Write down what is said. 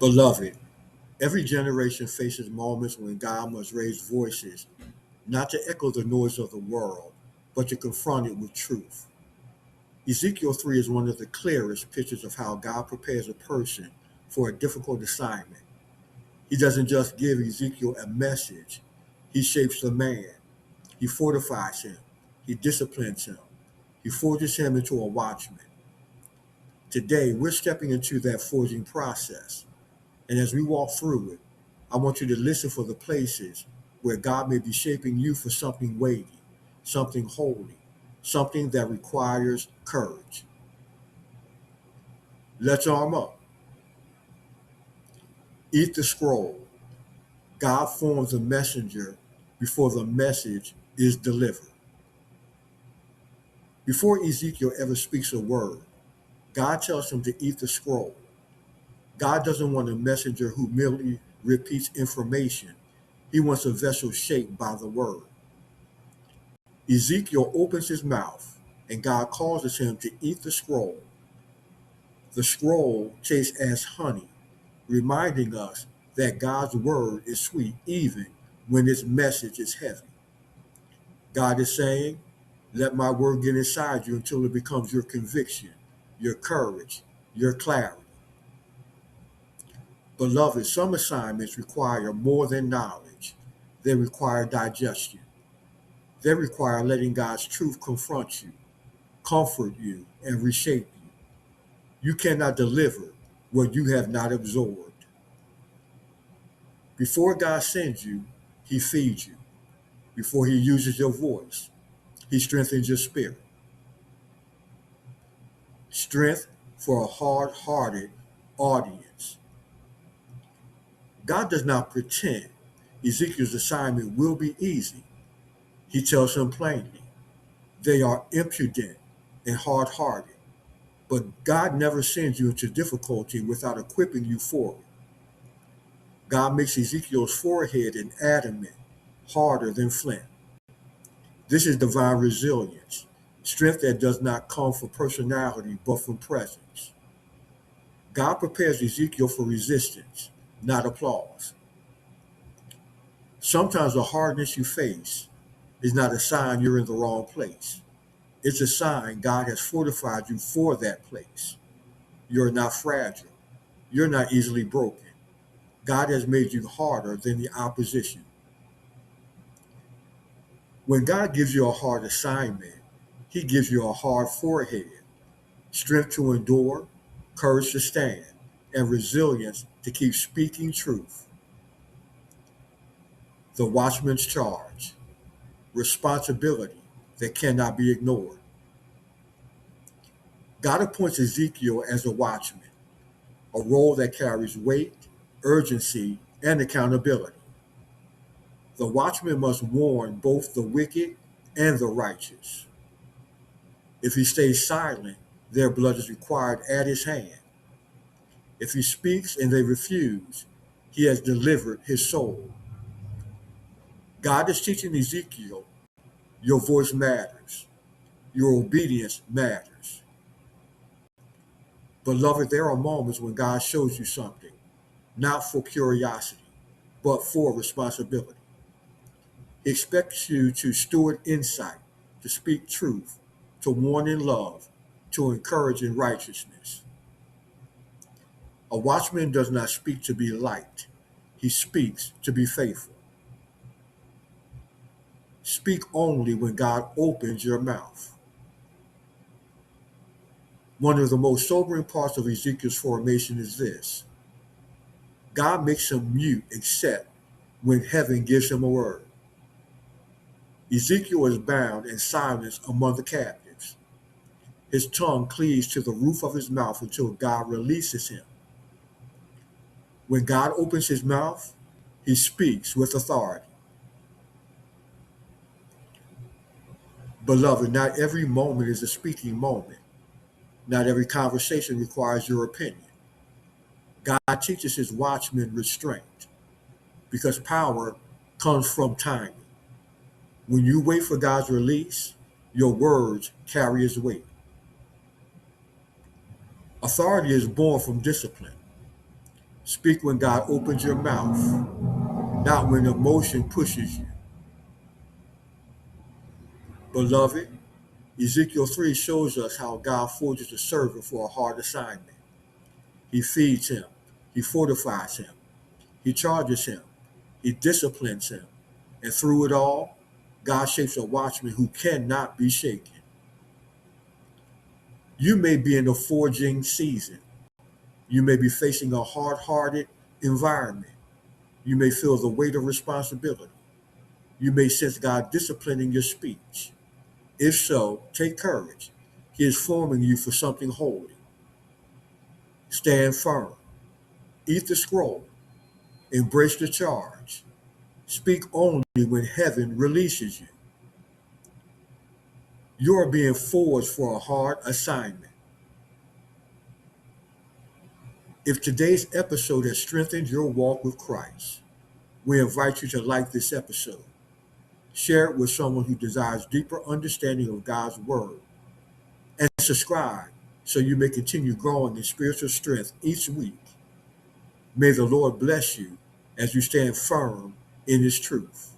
Beloved, every generation faces moments when God must raise voices, not to echo the noise of the world, but to confront it with truth. Ezekiel 3 is one of the clearest pictures of how God prepares a person for a difficult assignment. He doesn't just give Ezekiel a message, he shapes the man, he fortifies him, he disciplines him, he forges him into a watchman. Today, we're stepping into that forging process. And as we walk through it, I want you to listen for the places where God may be shaping you for something weighty, something holy, something that requires courage. Let's arm up. Eat the scroll. God forms a messenger before the message is delivered. Before Ezekiel ever speaks a word, God tells him to eat the scroll. God doesn't want a messenger who merely repeats information. He wants a vessel shaped by the word. Ezekiel opens his mouth, and God causes him to eat the scroll. The scroll tastes as honey, reminding us that God's word is sweet even when its message is heavy. God is saying, let my word get inside you until it becomes your conviction, your courage, your clarity. Beloved, some assignments require more than knowledge. They require digestion. They require letting God's truth confront you, comfort you, and reshape you. You cannot deliver what you have not absorbed. Before God sends you, he feeds you. Before he uses your voice, he strengthens your spirit. Strength for a hard-hearted audience. God does not pretend Ezekiel's assignment will be easy. He tells him plainly, they are impudent and hard-hearted. But God never sends you into difficulty without equipping you for it. God makes Ezekiel's forehead an adamant, harder than flint. This is divine resilience, strength that does not come from personality but from presence. God prepares Ezekiel for resistance, not applause. Sometimes the hardness you face is not a sign you're in the wrong place. It's a sign God has fortified you for that place. You're not fragile. You're not easily broken. God has made you harder than the opposition. When God gives you a hard assignment, he gives you a hard forehead, strength to endure, courage to stand, and resilience to keep speaking truth. The watchman's charge, responsibility that cannot be ignored. God appoints Ezekiel as a watchman, a role that carries weight, urgency, and accountability. The watchman must warn both the wicked and the righteous. If he stays silent, their blood is required at his hand. If he speaks and they refuse, he has delivered his soul. God is teaching Ezekiel, your voice matters, your obedience matters. Beloved, there are moments when God shows you something, not for curiosity, but for responsibility. He expects you to steward insight, to speak truth, to warn in love, to encourage in righteousness. A watchman does not speak to be liked, he speaks to be faithful. Speak only when God opens your mouth. One of the most sobering parts of Ezekiel's formation is this: God makes him mute except when heaven gives him a word. Ezekiel is bound in silence among the captives. His tongue cleaves to the roof of his mouth until God releases him. When God opens his mouth, he speaks with authority. Beloved, not every moment is a speaking moment. Not every conversation requires your opinion. God teaches his watchmen restraint because power comes from timing. When you wait for God's release, your words carry his weight. Authority is born from discipline. Speak when God opens your mouth, not when emotion pushes you. Beloved, Ezekiel 3 shows us how God forges a servant for a hard assignment. He feeds him, he fortifies him, he charges him, he disciplines him, and through it all, God shapes a watchman who cannot be shaken. You may be in a forging season. You may be facing a hard-hearted environment. You may feel the weight of responsibility. You may sense God disciplining your speech. If so, take courage. He is forming you for something holy. Stand firm. Eat the scroll. Embrace the charge. Speak only when heaven releases you. You are being forged for a hard assignment. If today's episode has strengthened your walk with Christ, we invite you to like this episode. Share it with someone who desires deeper understanding of God's Word, and subscribe so you may continue growing in spiritual strength each week. May the Lord bless you as you stand firm in His truth.